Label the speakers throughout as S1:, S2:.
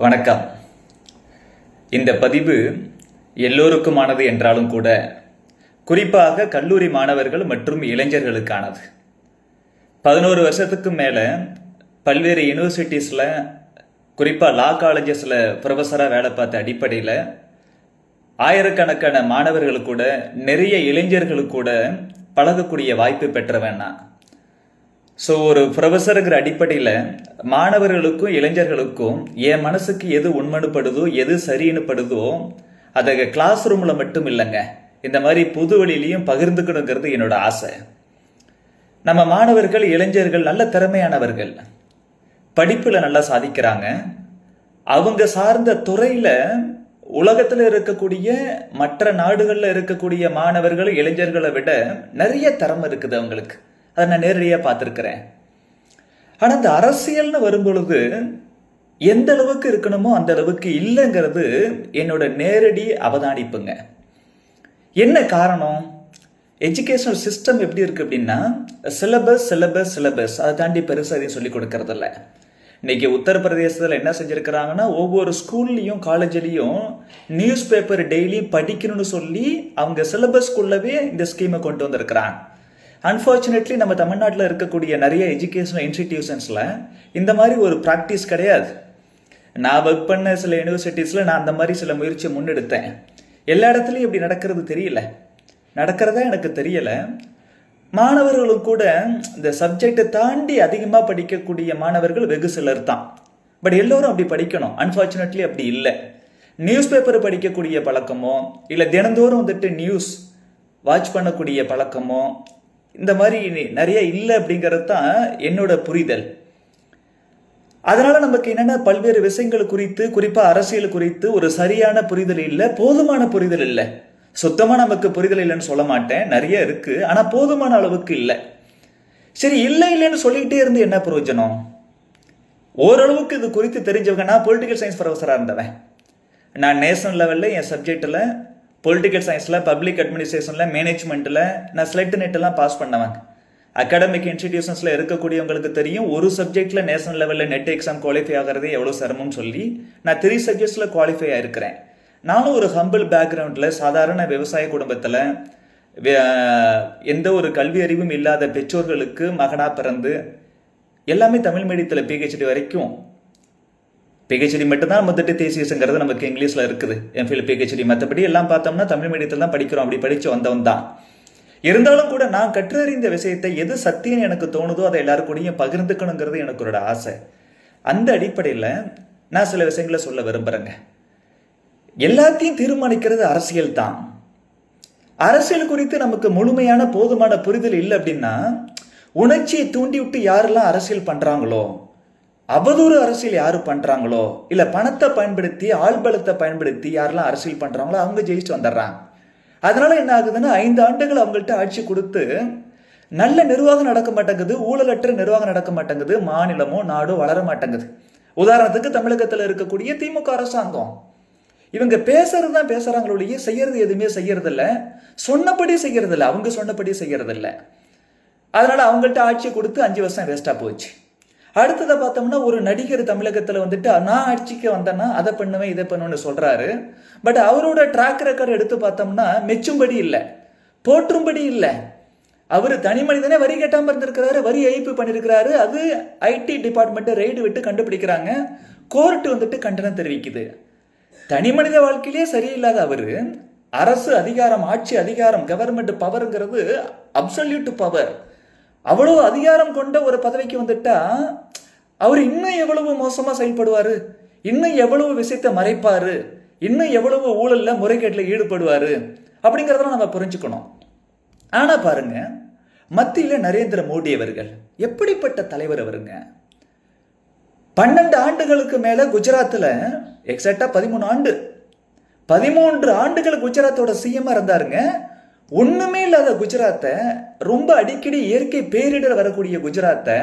S1: வணக்கம். இந்த பதிவு எல்லோருக்குமானது என்றாலும் கூட குறிப்பாக கல்லூரி மாணவர்கள் மற்றும் இளைஞர்களுக்கானது. 11 வருஷத்துக்கு மேலே பல்வேறு யூனிவர்சிட்டிஸில் குறிப்பாக லா காலேஜஸில் ப்ரொஃபஸராக வேலை பார்த்த அடிப்படையில் ஆயிரக்கணக்கான மாணவர்கள் கூட நிறைய இளைஞர்களுக்கு கூட பழகக்கூடிய வாய்ப்பு பெற்றவன் நான். ஸோ ஒரு ப்ரொஃபஸருங்கிற அடிப்படையில் மாணவர்களுக்கும் இளைஞர்களுக்கும் என் மனசுக்கு எது உண்மைப்படுதோ எது சரின்னு படுதோ அதை கிளாஸ் ரூமில் மட்டும் இல்லைங்க, இந்த மாதிரி புது வழியிலையும் பகிர்ந்துக்கணுங்கிறது என்னோட ஆசை. நம்ம மாணவர்கள் இளைஞர்கள் நல்ல திறமையானவர்கள், படிப்பில் நல்லா சாதிக்கிறாங்க. அவங்க சார்ந்த துறையில் உலகத்தில் இருக்கக்கூடிய மற்ற நாடுகளில் இருக்கக்கூடிய மாணவர்கள் இளைஞர்களை விட நிறைய திறமை இருக்குது அவங்களுக்கு. அதை நான் நேரடியாக பார்த்துருக்கிறேன். ஆனால் இந்த அரசியல்னு வரும்பொழுது எந்த அளவுக்கு இருக்கணுமோ அந்த அளவுக்கு இல்லைங்கிறது என்னோட நேரடி அவதானிப்புங்க. என்ன காரணம்? எஜுகேஷனல் சிஸ்டம் எப்படி இருக்கு அப்படின்னா சிலபஸ் அதை தாண்டி பெருசாக எதையும் சொல்லி கொடுக்கறதில்ல. இன்னைக்கு உத்தரப்பிரதேசத்தில் என்ன செஞ்சுருக்கிறாங்கன்னா, ஒவ்வொரு ஸ்கூல்லையும் காலேஜ்லேயும் நியூஸ் பேப்பர் டெய்லி படிக்கணும்னு சொல்லி அவங்க சிலபஸ்க்குள்ளவே இந்த ஸ்கீமை கொண்டு வந்திருக்கிறாங்க. அன்ஃபார்ச்சுனேட்லி நம்ம தமிழ்நாட்டில் இருக்கக்கூடிய நிறைய எஜுகேஷனல் இன்ஸ்டிடியூஷன்ஸில் இந்த மாதிரி ஒரு ப்ராக்டிஸ் கிடையாது. நான் ஒர்க் பண்ண சில யூனிவர்சிட்டிஸில் நான் அந்த மாதிரி சில முயற்சியை முன்னெடுத்தேன். எல்லா இடத்துலையும் இப்படி நடக்கிறதா எனக்கு தெரியலை. மாணவர்களும் கூட இந்த சப்ஜெக்டை தாண்டி அதிகமாக படிக்கக்கூடிய மாணவர்கள் வெகு சிலர் தான். பட் எல்லோரும் அப்படி படிக்கணும். அன்ஃபார்ச்சுனேட்லி அப்படி இல்லை. நியூஸ் பேப்பர் படிக்கக்கூடிய பழக்கமோ இல்லை தினந்தோறும் நியூஸ் வாட்ச் பண்ணக்கூடிய பழக்கமோ இந்த மாதிரி நிறைய இல்லை அப்படிங்கிறது தான் என்னோட புரிதல். அதனால நமக்கு என்னென்ன பல்வேறு விஷயங்கள் குறித்து, குறிப்பாக அரசியல் குறித்து ஒரு சரியான புரிதல் இல்லை, போதுமான புரிதல் இல்லை. சுத்தமாக நமக்கு புரிதல் இல்லைன்னு சொல்ல மாட்டேன், நிறைய இருக்கு, ஆனால் போதுமான அளவுக்கு இல்லை. சரி, இல்லைன்னு சொல்லிக்கிட்டே இருந்து என்ன பிரயோஜனம்? ஓரளவுக்கு இது குறித்து தெரிஞ்சவங்க. நான் பொலிட்டிக்கல் சயின்ஸ் ப்ரொஃபஸராக இருந்தவன். நான் நேஷனல் லெவலில் என் சப்ஜெக்டில் பொலிட்டிக்கல் சயின்ஸில், பப்ளிக் அட்மினிஸ்ட்ரேஷனில், மேனேஜ்மெண்ட்டில் நான் ஸ்லெட் நெட்டெல்லாம் பாஸ் பண்ணவங்க. அகாடமிக் இன்ஸ்டிடியூஷன்ஸில் இருக்கக்கூடியவங்களுக்கு தெரியும், ஒரு சப்ஜெக்டில் நேஷனல் லெவலில் நெட் எக்ஸாம் குவாலிஃபை ஆகிறதே எவ்வளோ சிரமம்னு சொல்லி. நான் 3 சப்ஜெக்ட்ஸில் குவாலிஃபை ஆகிருக்கிறேன். நானும் ஒரு ஹம்பிள் பேக்ரவுண்டில், சாதாரண விவசாய குடும்பத்தில், எந்த ஒரு கல்வி அறிவும் இல்லாத பெற்றோர்களுக்கு மகனாக பிறந்து எல்லாமே தமிழ் மீடியத்தில் பிஹெச்டி வரைக்கும். பிஹெச்டி மட்டும்தான் தேசியங்கிறது நமக்கு இங்கிலீஷில் இருக்குது, எம்ஃபில் பிஹெச்டி. மற்றபடி எல்லாம் பார்த்தோம்னா தமிழ் மீடியத்தில் தான் படிக்கிறோம். அப்படி படித்து வந்தவன் தான். இருந்தாலும் கூட நான் கற்றறிந்த விஷயத்தை எது சத்தியம் எனக்கு தோணுதோ அதை எல்லாரும் கூடயும் பகிர்ந்துக்கணுங்கிறது எனக்கு ஒரு ஆசை. அந்த அடிப்படையில் நான் சில விஷயங்களை சொல்ல விரும்புகிறேங்க. எல்லாத்தையும் தீர்மானிக்கிறது அரசியல் தான். அரசியல் குறித்து நமக்கு முழுமையான போதுமான புரிதல் இல்லை அப்படின்னா, உணர்ச்சியை தூண்டி விட்டு யாரெல்லாம் அரசியல் பண்ணுறாங்களோ, அவதூறு அரசியல் யாரு பண்றாங்களோ, இல்ல பணத்தை பயன்படுத்தி, ஆள்பலத்தை பயன்படுத்தி யாரெல்லாம் அரசியல் பண்றாங்களோ அவங்க ஜெயிச்சு வந்துடுறாங்க. அதனால என்ன ஆகுதுன்னா, 5 ஆண்டுகள் அவங்கள்ட்ட ஆட்சி கொடுத்து நல்ல நிர்வாகம் நடக்க மாட்டேங்குது, ஊழலற்ற நிர்வாகம் நடக்க மாட்டேங்குது, மாநிலமோ நாடோ வளர மாட்டேங்குது. உதாரணத்துக்கு தமிழகத்தில் இருக்கக்கூடிய திமுக அரசாங்கம், இவங்க பேசுறதுதான் பேசுறாங்களோடைய செய்யறது எதுவுமே செய்யறதில்ல, சொன்னபடி செய்யறதில்ல, அவங்க சொன்னபடி செய்யறதில்ல. அதனால அவங்கள்ட்ட ஆட்சி கொடுத்து 5 வருஷம் வேஸ்டா போச்சு. அடுத்ததை பார்த்தோம்னா, ஒரு நடிகர் தமிழகத்தில் நான் ஆட்சிக்கு வந்தேன்னா அதை பண்ணுவேன் இதை பண்ணுவேன்னு சொல்றாரு. பட் அவரோட ட்ராக் ரெக்கார்டு எடுத்து பார்த்தோம்னா மெச்சும்படி இல்லை, போற்றும்படி இல்லை. அவர் தனி மனிதனே வரி கட்டாமல் இருந்திருக்கிறாரு, வரி ஏய்ப்பு பண்ணியிருக்கிறாரு. அது ஐடி டிபார்ட்மெண்ட் ரெய்டு விட்டு கண்டுபிடிக்கிறாங்க, கோர்ட்டு கண்டனம் தெரிவிக்குது. தனி மனித வாழ்க்கையிலே சரியில்லாத அவர் அரசு அதிகாரம், ஆட்சி அதிகாரம், கவர்மெண்ட் பவர்ங்கிறது அப்சல்யூட் பவர், அவ்வளவு அதிகாரம் கொண்ட ஒரு பதவிக்கு வந்துட்டா அவர் இன்னும் எவ்வளவு மோசமா செயல்படுவாரு, இன்னும் எவ்வளவு விஷயத்தை மறைப்பாரு, இன்னும் எவ்வளவு ஊழல்ல முறைகேட்டில் ஈடுபடுவாரு அப்படிங்கிறதெல்லாம் நம்ம புரிஞ்சுக்கணும். ஆனா பாருங்க, மத்தியில் நரேந்திர மோடி அவர்கள் எப்படிப்பட்ட தலைவர் அவருங்க. 12 ஆண்டுகளுக்கு மேல குஜராத்தில், எக்ஸாக்டா 13 ஆண்டுகள் குஜராத்தோட சிஎம் இருந்தாருங்க. ஒண்ணுமே இல்லாத குஜராத்தை, ரொம்ப அடிக்கடி இயற்கை பேரிடர் வரக்கூடிய குஜராத்தை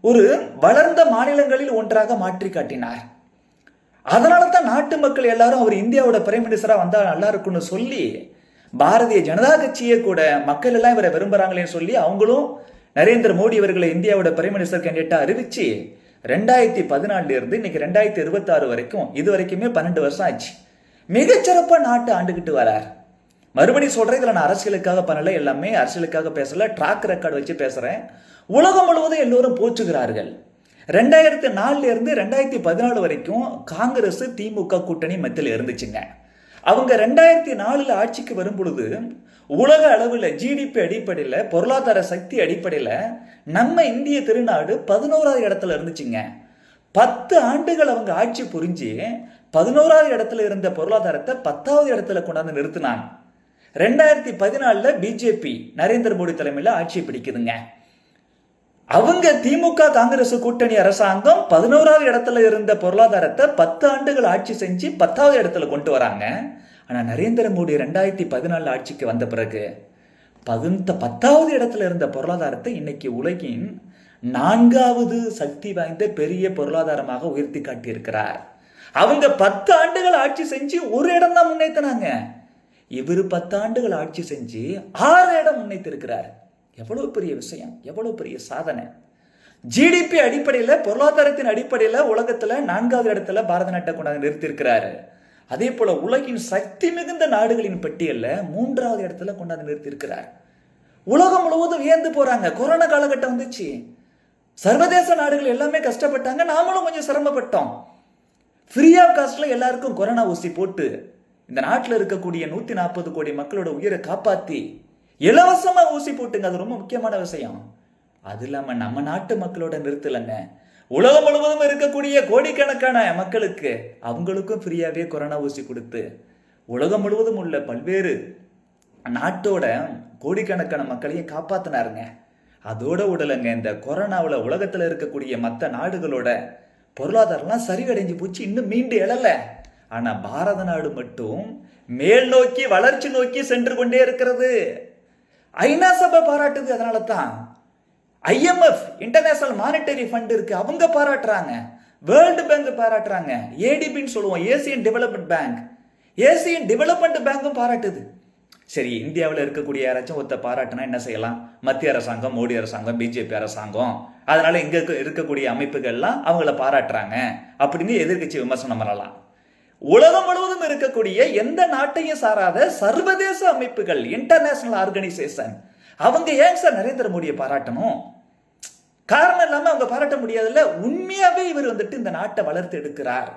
S1: ஒரு வளர்ந்த மாநிலங்களில் ஒன்றாக மாற்றி காட்டினார். அதனால தான் நாட்டு மக்கள் எல்லாரும் அவர் இந்தியாவோட பிரைம் மினிஸ்டரா வந்தா நல்லா இருக்கும்னு சொல்லி, பாரதிய ஜனதா கட்சியே கூட மக்கள் எல்லாம் இவரை விரும்புறாங்களேன்னு சொல்லி அவங்களும் நரேந்திர மோடி அவர்களை இந்தியாவோட பிரைம் மினிஸ்டர் கேண்டிடேட்டா அறிவிச்சு 2014 இருந்து இன்னைக்கு 2026 வரைக்கும், இது வரைக்குமே 12 வருஷம் ஆச்சு. மிகச்சிறப்பா நாட்டை ஆண்டுகிட்டு வரார். மறுபடியும் சொல்றேன், இதுல நான் அரசியலுக்காக பண்ணல, எல்லாமே அரசியலுக்காக பேசல, ட்ராக் ரெக்கார்டு வச்சு பேசுறேன். உலகம் முழுவதும் எல்லோரும் போற்றுகிறார்கள். 2004 இருந்து 2014 வரைக்கும் காங்கிரஸ் திமுக கூட்டணி மத்தியில் இருந்துச்சுங்க. அவங்க 2004 ஆட்சிக்கு வரும் பொழுது உலக அளவில் ஜிடிபி அடிப்படையில், பொருளாதார சக்தி அடிப்படையில் நம்ம இந்திய திருநாடு 11வது இடத்துல இருந்துச்சுங்க. 10 ஆண்டுகள் அவங்க ஆட்சி புரிஞ்சு 11வது இடத்துல இருந்த பொருளாதாரத்தை 10வது இடத்துல கொண்டாந்து நிறுத்தினாங்க. 2014 பிஜேபி நரேந்திர மோடி தலைமையில் ஆட்சி பிடிக்குதுங்க. அவங்க திமுக காங்கிரஸ் கூட்டணி அரசாங்கம் 11வது இடத்துல இருந்த பொருளாதாரத்தை 10 ஆண்டுகள் ஆட்சி செஞ்சு 10வது இடத்துல கொண்டு வராங்க. ஆனா நரேந்திர மோடி 2014 ஆட்சிக்கு வந்த பிறகு 10வது இடத்துல இருந்த பொருளாதாரத்தை இன்னைக்கு உலகின் 4வது சக்தி வாய்ந்த பெரிய பொருளாதாரமாக உயர்த்தி காட்டியிருக்கிறார். அவங்க 10 ஆண்டுகள் ஆட்சி செஞ்சு ஒரு இடம் தான் முன்னேற்றினாங்க. இவர் 10 ஆண்டுகள் ஆட்சி செஞ்சு 6 இடம் முன்னேற்றிருக்கிறார். எவ்வளவு பெரிய விஷயம், எவ்வளவு பெரிய சாதனை. ஜிடிபி அடிப்படையில், பொருளாதாரத்தின் அடிப்படையில் உலகத்துல 4வது இடத்துல பாரத நாட்டை கொண்டாந்து நிறுத்தியிருக்கிறாரு. அதே போல உலகின் சக்தி மிகுந்த நாடுகளின் பட்டியல்ல 3வது இடத்துல கொண்டாந்து நிறுத்தியிருக்கிறார். உலகம் முழுவதும் வியந்து போறாங்க. கொரோனா காலகட்டம் வந்துச்சு, சர்வதேச நாடுகள் எல்லாமே கஷ்டப்பட்டாங்க, நாமளும் கொஞ்சம் சிரமப்பட்டோம். ஃப்ரீ ஆஃப் காஸ்ட்ல எல்லாருக்கும் கொரோனா ஊசி போட்டு இந்த நாட்டில் இருக்கக்கூடிய 140 கோடி மக்களோட உயிரை காப்பாத்தி இலவசமா ஊசி போட்டுங்க. அது ரொம்ப முக்கியமான விஷயம். அது இல்லாம நம்ம நாட்டு மக்களோட நிறுத்தலைங்க, உலகம் முழுவதும் இருக்கக்கூடிய கோடிக்கணக்கான மக்களுக்கு அவங்களுக்கும் ஃப்ரீயாவே கொரோனா ஊசி கொடுத்து உலகம் முழுவதும் உள்ள பல்வேறு நாட்டோட கோடிக்கணக்கான மக்களையும் காப்பாத்தினாருங்க. அதோட உடலைங்க, இந்த கொரோனாவில் உலகத்துல இருக்கக்கூடிய மற்ற நாடுகளோட பொருளாதாரம்லாம் சரிவடைஞ்சு போச்சு, இன்னும் மீண்டு எழல. ஆனா பாரத நாடு மட்டும் மேல் நோக்கி, வளர்ச்சி நோக்கி சென்று கொண்டே இருக்கிறது. ஐநா சபை பாராட்டுது. அதனால தான் IMF இன்டர்நேஷனல் மானிட்டரி ஃபண்ட் இருக்கு, அவங்க பாராட்டுறாங்க. வேர்ல்டு பேங்க் பாராட்டுறாங்க. ஏடிபின்னு சொல்லுவோம், Asian development bank. Asian development பேங்கும் பாராட்டுது. சரி, இந்தியாவில் இருக்கக்கூடிய யாராச்சும் ஒருத்த பாராட்டுனா என்ன செய்யலாம்? மத்திய அரசாங்கம், மோடி அரசாங்கம், பிஜேபி அரசாங்கம், அதனால இங்க இருக்கக்கூடிய அமைப்புகள்லாம் அவங்கள பாராட்டுறாங்க அப்படின்னு எதிர்க்கட்சி விமர்சனம் பண்ணலாம். உலகம் முழுவதும் இருக்கக்கூடிய எந்த நாட்டையும் சாராத சர்வதேச அமைப்புகள், இன்டர்நேஷனல் ஆர்கனைசேஷன், அவங்க ஏன் சார் நரேந்திர மோடியை பாராட்டணும்? காரணம் இல்லாம அவங்க பாராட்ட முடியாதுல்ல. உண்மையாவே இவர் இந்த நாட்டை வளர்த்து எடுக்கிறார்.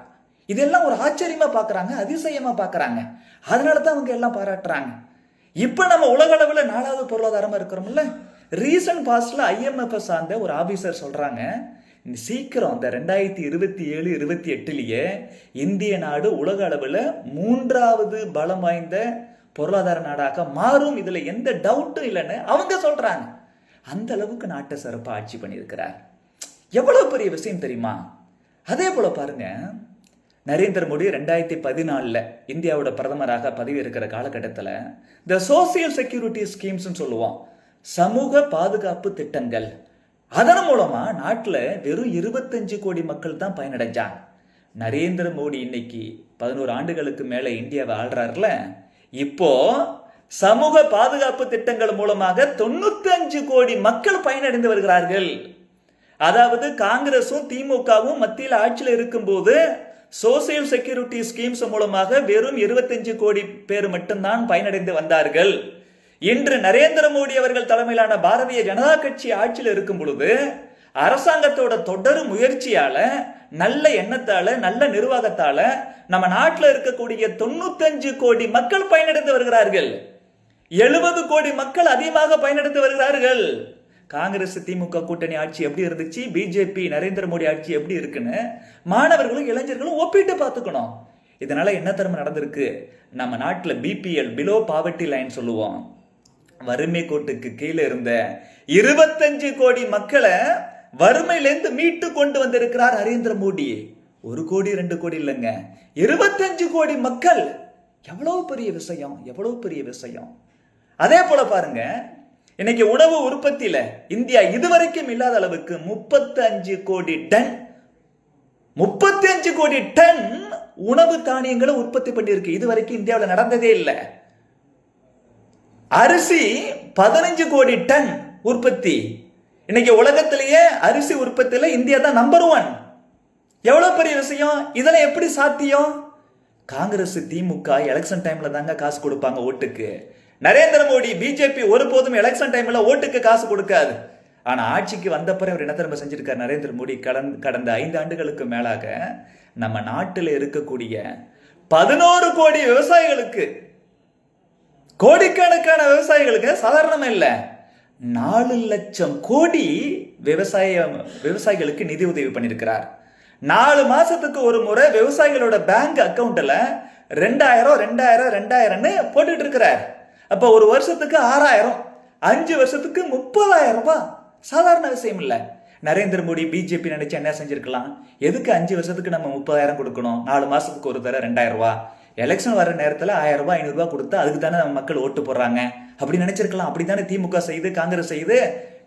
S1: இதெல்லாம் ஒரு ஆச்சரியமா பாக்குறாங்க, அதிசயமா பாக்குறாங்க. அதனாலதான் அவங்க எல்லாம் பாராட்டுறாங்க. இப்ப நம்ம உலக அளவுல 4வது பொருளாதாரமா இருக்கிறோம்ல. ரீசன்ட் பாஸ்ட்ல IMF சார்ந்த ஒரு ஆபீசர் சொல்றாங்க, சீக்கிரம் இந்த 2027-28 இந்திய நாடு உலக அளவுல 3வது பலம் வாய்ந்த பொருளாதார நாடாக மாறும், இதுல எந்த டவுட்டும் இல்லைன்னு அவங்க சொல்றாங்க. அந்த அளவுக்கு நாட்டை சிறப்பாக ஆட்சி பண்ணியிருக்கிறார். எவ்வளவு பெரிய விஷயம் தெரியுமா? அதே போல பாருங்க, நரேந்திர மோடி 2014 இந்தியாவோட பிரதமராக பதவி இருக்கிற காலகட்டத்தில் இந்த சோசியல் செக்யூரிட்டி ஸ்கீம்ஸ் சொல்லுவோம், சமூக பாதுகாப்பு திட்டங்கள், அதன் மூலமா நாட்டில் வெறும் 25 கோடி மக்கள் தான் பயனடைஞ்சாங்க. நரேந்திர மோடி இன்னைக்கு 11 ஆண்டுகளுக்கு மேல இந்தியாவை ஆள்றாருல, இப்போ சமூக பாதுகாப்பு திட்டங்கள் மூலமாக 95 கோடி மக்கள் பயனடைந்து வருகிறார்கள். அதாவது காங்கிரசும் திமுகவும் மத்தியில் ஆட்சியில் இருக்கும்போது சோசியல் செக்யூரிட்டி ஸ்கீம்ஸ் மூலமாக வெறும் 25 கோடி பேர் மட்டும்தான் பயனடைந்து வந்தார்கள். இன்று நரேந்திர மோடி அவர்கள் தலைமையிலான பாரதிய ஜனதா கட்சி ஆட்சியில் இருக்கும் பொழுது அரசாங்கத்தோட தொடர் முயற்சியால, நல்ல எண்ணத்தால, நல்ல நிர்வாகத்தால நம்ம நாட்டில் இருக்கக்கூடிய 95 கோடி மக்கள் பயனடைந்து வருகிறார்கள். 70 கோடி மக்கள் அதிகமாக பயனடைந்து வருகிறார்கள். காங்கிரஸ் திமுக கூட்டணி ஆட்சி எப்படி இருந்துச்சு, பிஜேபி நரேந்திர மோடி ஆட்சி எப்படி இருக்குன்னு மாணவர்களும் இளைஞர்களும் ஒப்பிட்டு பார்த்துக்கணும். இதனால என்ன தரமா நடந்திருக்கு? நம்ம நாட்டில் BPL, பிலோ பாவர்ட்டி லைன் சொல்லுவோம், வறுமை கோட்டுக்கு கீழே இருந்த 25 கோடி மக்களை வறுமையிலிருந்து மீட்டு கொண்டு வந்திருக்கிறார் நரேந்திர மோடி. 1 கோடி 2 கோடி இல்லைங்க, 25 கோடி மக்கள். எவ்வளவு பெரிய விஷயம், எவ்வளவு பெரிய விஷயம். அதே போல பாருங்க, இன்னைக்கு உணவு உற்பத்தியில இந்தியா இதுவரைக்கும் இல்லாத அளவுக்கு 35 கோடி டன் உணவு தானியங்களை உற்பத்தி பண்ணியிருக்கு. இதுவரைக்கும் இந்தியாவில் நடந்ததே இல்லை. அரிசி 15 கோடி டன் உற்பத்தி. இன்னைக்கு உலகத்திலேயே அரிசி உற்பத்தியில இந்தியா தான் நம்பர் 1. எவ்வளவு பெரிய விஷயம். இதெல்லாம் எப்படி சாத்தியம்? காங்கிரஸ் திமுக எலெக்ஷன் டைம்ல தாங்க காசு கொடுப்பாங்க ஓட்டுக்கு. நரேந்திர மோடி பிஜேபி ஒருபோதும் எலெக்ஷன் டைம்ல ஓட்டுக்கு காசு கொடுக்காது. ஆனா ஆட்சிக்கு வந்தப்பறம் அவர் என்ன திரும்ப செஞ்சிருக்காரு நரேந்திர மோடி? கடந்த 5 ஆண்டுகளுக்கு மேலாக நம்ம நாட்டில் இருக்கக்கூடிய 11 கோடி விவசாயிகளுக்கு, கோடிக்கணக்கான விவசாயிகளுக்கு, சாதாரணமா இல்ல 4 லட்சம் கோடி விவசாயிகளுக்கு நிதி உதவி பண்ணிருக்கிறார். 4 மாசத்துக்கு ஒரு முறை விவசாயிகளோட பேங்க் அக்கவுண்ட்ல 2000 போட்டுட்டு இருக்கிறார். அப்ப ஒரு வருஷத்துக்கு 6000, 5 வருஷத்துக்கு 30,000 ரூபாய். சாதாரண விஷயம் இல்ல. நரேந்திர மோடி பிஜேபி நினைச்சு என்ன செஞ்சிருக்கலாம்? எதுக்கு 5 வருஷத்துக்கு நம்ம 30,000 கொடுக்கணும்? 4 மாசத்துக்கு ஒரு தடவை 2000 ரூபாய். எலெக்ஷன் வர நேரத்தில் 1000 ரூபாய் 500 ரூபாய் கொடுத்தா அதுக்கு தானே நம்ம மக்கள் ஓட்டு போடுறாங்க. அப்படி நினைச்சிருக்கலாம். அப்படித்தானே திமுக செய்து, காங்கிரஸ் செய்து.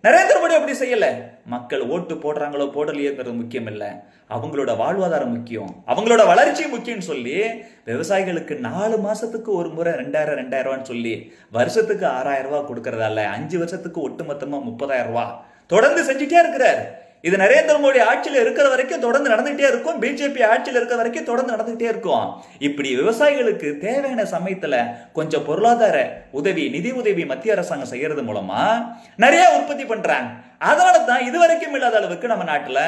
S1: நரேந்திர மோடி அப்படி செய்யல. மக்கள் ஓட்டு போடுறாங்களோ போடலையோங்கிறது முக்கியம் இல்ல, அவங்களோட வாழ்வாதாரம் முக்கியம், அவங்களோட வளர்ச்சி முக்கியம் சொல்லி விவசாயிகளுக்கு 4 மாசத்துக்கு ஒரு முறை 2000 சொல்லி வருஷத்துக்கு 6000 ரூபாய் கொடுக்கறதால 5 வருஷத்துக்கு ஒட்டுமொத்தமா 30,000 ரூபாய் தொடர்ந்து செஞ்சுட்டே இருக்கிறார். இது நரேந்திர மோடி ஆட்சியில் இருக்கிற வரைக்கும் தொடர்ந்து நடந்துகிட்டே இருக்கும். பிஜேபி ஆட்சியில் இருக்கிற வரைக்கும் தொடர்ந்து நடந்துகிட்டே இருக்கும். இப்படி விவசாயிகளுக்கு தேவையான சமயத்துல கொஞ்சம் பொருளாதார உதவி, நிதி உதவி மத்திய அரசாங்கம் செய்யறது மூலமா நிறைய உற்பத்தி பண்றாங்க. அதனால தான் இதுவரைக்கும் இல்லாத அளவுக்கு நம்ம நாட்டுல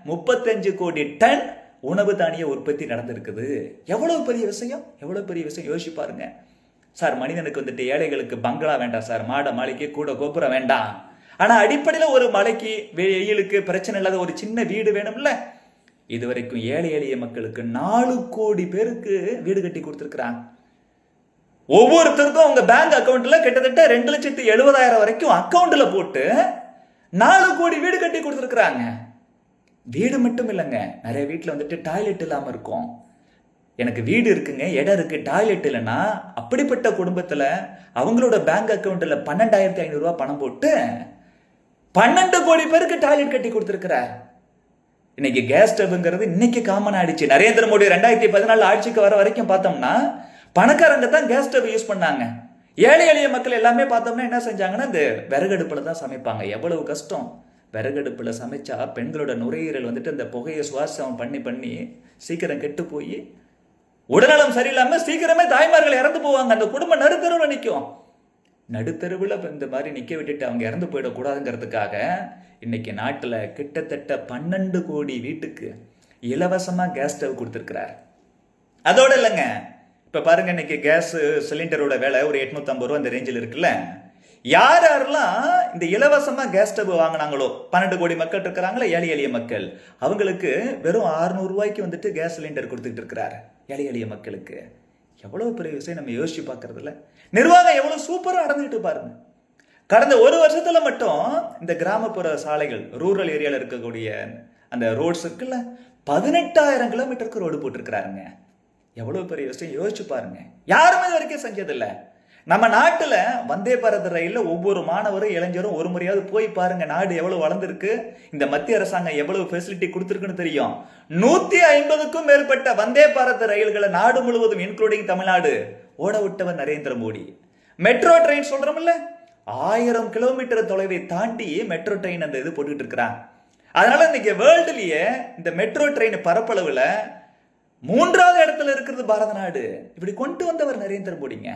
S1: 35 கோடி டன் உணவு தானிய உற்பத்தி நடந்திருக்குது. எவ்வளவு பெரிய விஷயம், எவ்வளவு பெரிய விஷயம் யோசிச்சு பாருங்க. சார், மனிதனுக்கு வந்துட்டு ஏழைகளுக்கு பங்களா வேண்டாம் சார், மாட மாளிகை கூட கோபுரம் வேண்டாம். ஆனா அடிப்படையில ஒரு மலைக்கு, வெயிலுக்கு பிரச்சனை இல்லாத ஒரு சின்ன வீடு வேணும்ல. இதுவரைக்கும் ஏழை எளிய மக்களுக்கு 4 கோடி பேருக்கு வீடு கட்டி கொடுத்திருக்கிறாங்க. ஒவ்வொருத்தருக்கும் அவங்க பேங்க் அக்கவுண்ட்ல கிட்டத்தட்ட 2,70,000 வரைக்கும் அக்கவுண்ட்ல போட்டு 4 கோடி வீடு கட்டி கொடுத்திருக்கிறாங்க. வீடு மட்டும் இல்லைங்க, நிறைய வீட்டுல வந்துட்டு டாய்லெட் இல்லாம இருக்கும். எனக்கு வீடு இருக்குங்க, இடம் இருக்கு, டாய்லெட் இல்லைன்னா அப்படிப்பட்ட குடும்பத்துல அவங்களோட பேங்க் அக்கவுண்ட்ல 12,500 ரூபாய் பணம் போட்டு 12 கோடி பேருக்கு டாய்லெட் கட்டி கொடுத்திருக்கிறார். இன்னைக்கு கேஸ் ஸ்டவ்ங்கிறது இன்னைக்கு காமன் ஆயிடுச்சு. நரேந்திர மோடி 2014 ஆட்சிக்கு வர வரைக்கும் பார்த்தோம்னா பணக்காரங்க தான் கேஸ் ஸ்டவ் யூஸ் பண்ணாங்க. ஏழை எளிய மக்கள் எல்லாமே பார்த்தோம்னா என்ன செஞ்சாங்கன்னா இந்த விறகடுப்புல தான் சமைப்பாங்க. எவ்வளவு கஷ்டம். விறகடுப்புல சமைச்சா பெண்களோட நுரையீரல் வந்துட்டு அந்த புகையை சுவாசம் பண்ணி சீக்கிரம் கெட்டு போய் உடல்நலம் சரியில்லாம சீக்கிரமே தாய்மார்கள் இறந்து போவாங்க. அந்த குடும்பம் நடுத்தருவில் நிற்கும். நடுத்தருவில் இந்த மாதிரி நிக்க விட்டுட்டு அவங்க இறந்து போயிடக்கூடாதுங்கிறதுக்காக இன்னைக்கு நாட்டில் கிட்டத்தட்ட 12 கோடி வீட்டுக்கு இலவசமா கேஸ் ஸ்டவ் கொடுத்திருக்கிறார். அதோட இல்லைங்க, இப்ப பாருங்க, இன்னைக்கு கேஸ் சிலிண்டரோட விலை ஒரு 850 ரூபா அந்த ரேஞ்சில் இருக்குல்ல. யாரெல்லாம் இந்த இலவசமா கேஸ் ஸ்டவ் வாங்கினாங்களோ, 12 கோடி மக்கள் இருக்கிறாங்களா ஏழை எளிய மக்கள், அவங்களுக்கு வெறும் 600 ரூபாய்க்கு வந்துட்டு கேஸ் சிலிண்டர் கொடுத்துட்டு இருக்கிறார். ஏழை எளிய மக்களுக்கு எவ்வளவு பெரிய விஷயம் நம்ம யோசிச்சு பார்க்கறதுல. நிர்வாகம் எவ்வளவு சூப்பரா நடந்துட்டு பாருங்க. கடந்த ஒரு வருஷத்துல மட்டும் இந்த கிராமப்புற சாலைகள், ரூரல் ஏரியால இருக்கக்கூடிய அந்த ரோட்ஸ் இருக்குல்ல, 18,000 கிலோமீட்டருக்கு ரோடு போட்டிருக்கிறாருங்க. எவ்வளவு பெரிய விஷயம் யோசிச்சு பாருங்க. யாருமே இது வரைக்கும் செஞ்சதில்ல. நம்ம நாட்டுல வந்தே பாரத் ரயில்ல ஒவ்வொரு மாணவரும் இளைஞரும் ஒரு முறையாவது போய் பாருங்க. நாடு எவ்வளவு வளர்ந்துருக்கு, இந்த மத்திய அரசாங்கம் எவ்வளவு ஃபெசிலிட்டி கொடுத்துருக்குன்னு தெரியும். 150க்கும் மேற்பட்ட வந்தே பாரத் ரயில்களை நாடு முழுவதும் இன்க்ளூடிங் தமிழ்நாடு ஓட விட்டவர் நரேந்திர மோடி. மெட்ரோ ட்ரெயின் சொல்றோம்ல, 1000 கிலோமீட்டர் தொலைவை தாண்டி மெட்ரோ ட்ரெயின் அந்த இது போட்டுட்டு இருக்கிறான். அதனால இன்னைக்கு வேர்ல்டுலயே இந்த மெட்ரோ ட்ரெயின் பரப்பளவுல 3வது இடத்துல இருக்கிறது பாரத நாடு. இப்படி கொண்டு வந்தவர் நரேந்திர மோடிங்க.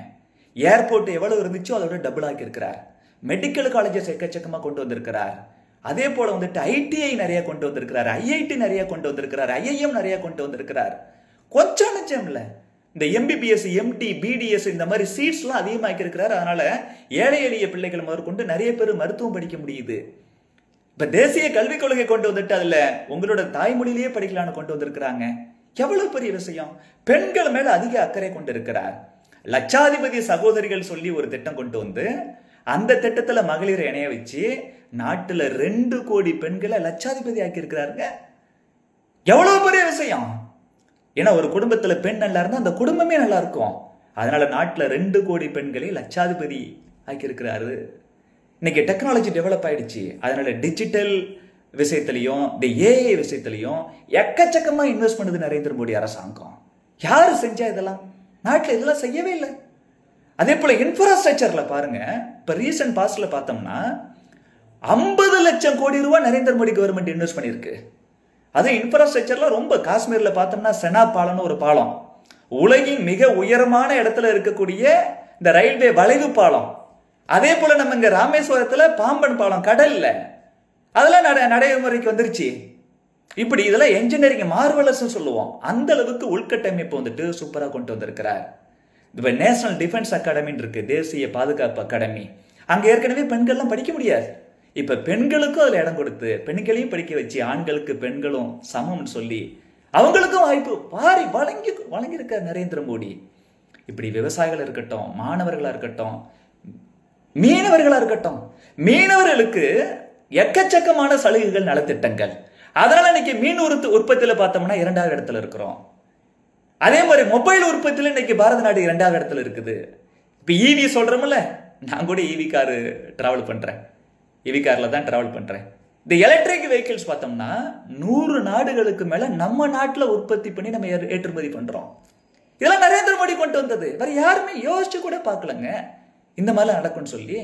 S1: ஏர்போர்ட் எவ்வளவு இருந்துச்சோ அதோட டபுள் ஆக்கி இருக்கிறார். மெடிக்கல் காலேஜஸ் எக்கச்சக்கமா கொண்டு வந்திருக்கிறார். அதே போல வந்துட்டு ஐடிஐ நிறைய கொண்டு வந்திருக்கிறார், ஐஐடி நிறைய கொண்டு வந்திருக்கிறார், ஐஐஎம் நிறைய கொண்டு வந்திருக்கிறார். கொஞ்சம் நிச்சயம் இல்ல, இந்த எம்பிபிஎஸ், எம்டி, பிடிஎஸ் இந்த மாதிரி சீட்ஸ்லாம் அதிகமாக்கி இருக்கிறார். அதனால ஏழை எளிய பிள்ளைகள் முதற்கொண்டு நிறைய பேர் மருத்துவம் படிக்க முடியுது. இப்ப தேசிய கல்விக் கொள்கை கொண்டு வந்துட்டு அதுல உங்களோட தாய்மொழியிலேயே படிக்கலான்னு கொண்டு வந்திருக்கிறாங்க. எவ்வளவு பெரிய விஷயம். பெண்கள் மேல அதிக அக்கறை கொண்டு இருக்கிறார். லட்சாதிபதி சகோதரிகள் சொல்லி ஒரு திட்டம் கொண்டு வந்து அந்த திட்டத்துல மகளிரை இணைய வச்சு நாட்டுல 2 கோடி பெண்களை லட்சாதிபதி ஆக்கி இருக்கிறாருங்க. எவ்வளவு பெரிய விஷயம். ஏன்னா ஒரு குடும்பத்துல பெண் நல்லா இருந்தா அந்த குடும்பமே நல்லா இருக்கும். அதனால நாட்டுல 2 கோடி பெண்களை லட்சாதிபதி ஆக்கி இருக்கிறாரு. இன்னைக்கு டெக்னாலஜி டெவலப் ஆயிடுச்சு. அதனால டிஜிட்டல் விஷயத்திலையும் இந்த ஏஐ விஷயத்திலையும் எக்கச்சக்கமா இன்வெஸ்ட் பண்ணுது நரேந்திர மோடி அரசாங்கம். யாரு செஞ்சா இதெல்லாம்? நாட்டில் இதெல்லாம் செய்யவே இல்லை. அதே போல இன்ஃப்ராஸ்ட்ரக்சர்ல பாருங்க, இப்ப ரீசன்ட் பாஸ்ட்ல பார்த்தோம்னா 50 லட்சம் கோடி ரூபாய் நரேந்திர மோடி கவர்மெண்ட் இன்வெஸ்ட் பண்ணியிருக்கு. அது இன்ஃப்ராஸ்ட்ரக்சர்ல ரொம்ப காஷ்மீர்ல பார்த்தோம்னா செனா பாலம்னு ஒரு பாலம், உலகின் மிக உயரமான இடத்துல இருக்கக்கூடிய இந்த ரயில்வே வளைவு பாலம். அதே போல நம்ம இங்க ராமேஸ்வரத்துல பாம்பன் பாலம் கடல்ல அதெல்லாம் நடைமுறைக்கு வந்துருச்சு. இப்படி இதெல்லாம் என்ஜினியரிங் மார்வலஸ் சொல்லுவோம். அந்த அளவுக்கு உள்கட்டமைப்பு வந்துட்டு சூப்பரா கொண்டு வந்திருக்கிறார். இப்ப நேஷனல் டிஃபென்ஸ் அகாடமின்னு இருக்கு, தேசிய பாதுகாப்பு அகாடமி. அங்க ஏற்கனவே பெண்கள்லாம் படிக்க முடியாது. இப்ப பெண்களுக்கும் அதுல இடம் கொடுத்து பெண்களையும் படிக்க வச்சு ஆண்களுக்கு பெண்களும் சமம்னு சொல்லி அவங்களுக்கும் வாய்ப்பு வழங்கியிருக்க நரேந்திர மோடி. இப்படி விவசாயிகள் இருக்கட்டும், மாணவர்களா இருக்கட்டும், மீனவர்களா இருக்கட்டும், மீனவர்களுக்கு எக்கச்சக்கமான சலுகைகள், நலத்திட்டங்கள். அதனால இன்னைக்கு மீன் உற்பத்தியில பார்த்தோம்னா 2வது இடத்துல இருக்கிறோம். அதே மாதிரி மொபைல் உற்பத்தியில இன்னைக்கு பாரத நாடு 2வது இடத்துல இருக்குது. இப்ப ஈவி சொல்றோம்ல, நான் கூட ஈவி கார் டிராவல் பண்றேன், ஈவி கார்ல தான் டிராவல் பண்றேன். இந்த எலக்ட்ரிக் வெஹிக்கிள்ஸ் பார்த்தோம்னா 100 நாடுகளுக்கு மேல நம்ம நாட்டுல உற்பத்தி பண்ணி நம்ம ஏற்றுமதி பண்றோம். இதெல்லாம் நரேந்திர மோடி கொண்டு வந்தது. வேற யாருமே யோசிச்சு கூட பார்க்கலங்க இந்த மாதிரி நடக்கும்னு சொல்லி.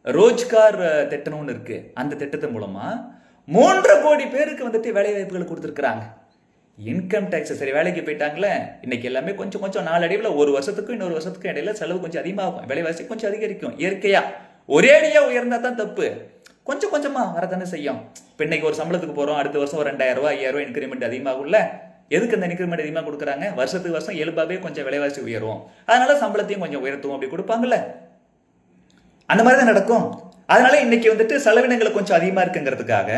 S1: ரோஜ்கார் திட்டம் ஒன்று இருக்கு. அந்த திட்டத்தின் மூலமா 3 கோடி பேருக்கு வந்துட்டு வேலை வாய்ப்புகள் கொடுத்துருக்காங்க. இன்கம் டேக்ஸ் சரி வேலைக்கு போயிட்டாங்களே, இன்னைக்கு எல்லாமே கொஞ்சம் கொஞ்சம் நாளடைவில் ஒரு வருஷத்துக்கும் இன்னொரு வருஷத்துக்கும் இடையில செலவு கொஞ்சம் அதிகமாகும், விலைவாசி கொஞ்சம் அதிகரிக்கும். இயற்கையா ஒரேடியா உயர்ந்தா தான் தப்பு, கொஞ்சம் கொஞ்சமா வரதானே செய்யும். இப்போ இன்னைக்கு ஒரு சம்பளத்துக்கு போறோம், அடுத்த வருஷம் ஒரு 2000 ரூபாய் 5000 ரூபாய் இன்கிரிமெண்ட் அதிகமாகும்ல. எதுக்கு அந்த இன்கிரிமெண்ட் அதிகமாக கொடுக்குறாங்க? வருஷத்துக்கு வருஷம் இயல்பாவே கொஞ்சம் விலைவாசி உயரும், அதனால சம்பளத்தையும் கொஞ்சம் உயர்த்துவோம் அப்படி கொடுப்பாங்கல்ல. அந்த மாதிரி தான் நடக்கும். அதனால இன்னைக்கு வந்துட்டு செலவினங்களை கொஞ்சம் அதிகமா இருக்குங்கிறதுக்காக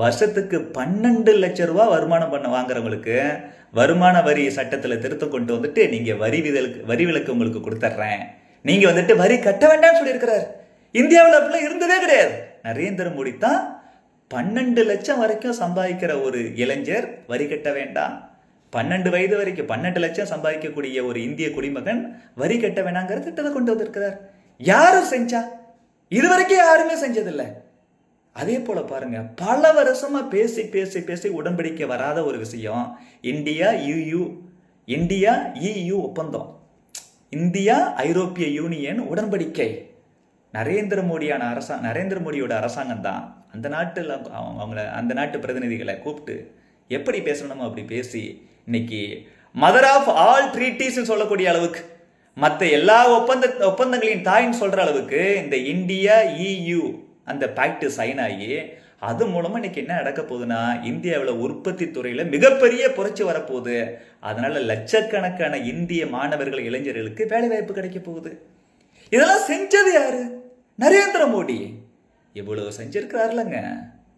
S1: வருஷத்துக்கு 12 லட்சம் ரூபாய் வருமானம் வாங்குறவங்களுக்கு வருமான வரி சட்டத்துல திருத்தம் கொண்டு வந்துட்டு நீங்க வரி விலக்கு உங்களுக்கு கொடுத்துட்றேன், நீங்க வந்துட்டு வரி கட்ட வேண்டாம்னு சொல்லியிருக்கிறார். இந்தியாவில் அப்படிலாம் இருந்ததே கிடையாது. நரேந்திர மோடி தான் 12 லட்சம் வரைக்கும் சம்பாதிக்கிற ஒரு இளைஞர் வரி கட்ட வேண்டாம், 12 வயது வரைக்கும் 12 லட்சம் சம்பாதிக்கக்கூடிய ஒரு இந்திய குடிமகன் வரி கட்ட வேணாங்கிற திட்டத்தை கொண்டு வந்திருக்கிறார். யாரும் செஞ்சா? இதுவரைக்கும் யாருமே செஞ்சதில்லை. அதே போல பாருங்க, பல வருஷமா பேசி பேசி பேசி உடன்படிக்கை வராத ஒரு விஷயம் இந்தியா EU ஒப்பந்தம், இந்தியா ஐரோப்பிய யூனியன் உடன்படிக்கை. நரேந்திர மோடியோட அரசாங்கம் தான் அந்த நாட்டில் அந்த நாட்டு பிரதிநிதிகளை கூப்பிட்டு எப்படி பேசணுமோ அப்படி பேசி இன்னைக்கு மதர் ஆஃப் ஆல் ட்ரீட்டிஸ் சொல்லக்கூடிய அளவுக்கு, மற்ற எல்லா ஒப்பந்தங்களின் தாயின்னு சொல்ற அளவுக்கு இந்த இந்தியா EU அந்த பாக்ட் சைன் ஆகி அது மூலமா இன்னைக்கு என்ன நடக்க போகுதுன்னா, இந்தியாவில் உற்பத்தி துறையில மிகப்பெரிய புரட்சி வரப்போகுது. அதனால லட்சக்கணக்கான இந்திய மாணவர்கள், இளைஞர்களுக்கு வேலை வாய்ப்பு கிடைக்க போகுது. இதெல்லாம் செஞ்சது யாரு? நரேந்திர மோடி. இவ்வளவு செஞ்சிருக்கிறாருலங்க.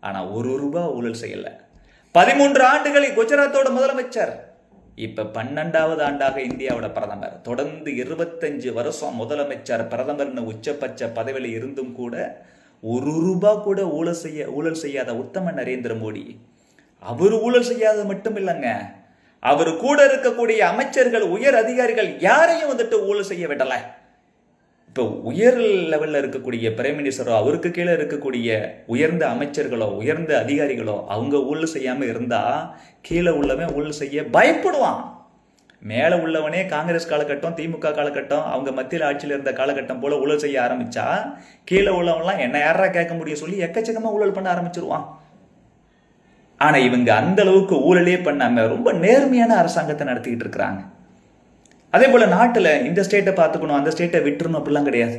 S1: ஆனா 1 ரூபாய் ஊழல் செய்யல. 13 ஆண்டுகளில் குஜராத்தோட முதலமைச்சர், இப்ப 12வது ஆண்டாக இந்தியாவோட பிரதமர், தொடர்ந்து 25 வருஷம் முதலமைச்சர் பிரதமர்னு உச்சபட்ச பதவியில் இருந்தும் கூட 1 ரூபாய் கூட ஊழல் செய்யாத உத்தம நரேந்திர மோடி. அவர் ஊழல் செய்யாத மட்டும் இல்லைங்க, அவர் கூட இருக்கக்கூடிய அமைச்சர்கள், உயர் அதிகாரிகள் யாரையும் வந்துட்டு ஊழல் செய்ய விடல. இப்போ உயர் லெவல்ல இருக்கக்கூடிய பிரைம் மினிஸ்டரோ, அவருக்கு கீழே இருக்கக்கூடிய உயர்ந்த அமைச்சர்களோ, உயர்ந்த அதிகாரிகளோ அவங்க ஊழல் செய்யாம இருந்தா கீழே உள்ளவன் ஊழல் செய்ய பயப்படுவான். மேல உள்ளவனே காங்கிரஸ் காலகட்டம், திமுக காலகட்டம், அவங்க மத்தியில் ஆட்சியில் இருந்த காலகட்டம் போல ஊழல் செய்ய ஆரம்பிச்சா கீழே உள்ளவன்லாம் என்ன யாரா கேட்க முடியும் சொல்லி எக்கச்சக்கமா ஊழல் பண்ண ஆரம்பிச்சிருவான். ஆனா இவங்க அந்த அளவுக்கு ஊழலே பண்ணாம ரொம்ப நேர்மையான அரசாங்கத்தை நடத்திக்கிட்டு இருக்கிறாங்க. அதே போல நாட்டுல இந்த ஸ்டேட்டை பார்த்துக்கணும், அந்த ஸ்டேட்டை விட்டுறணும் அப்படிலாம் கிடையாது.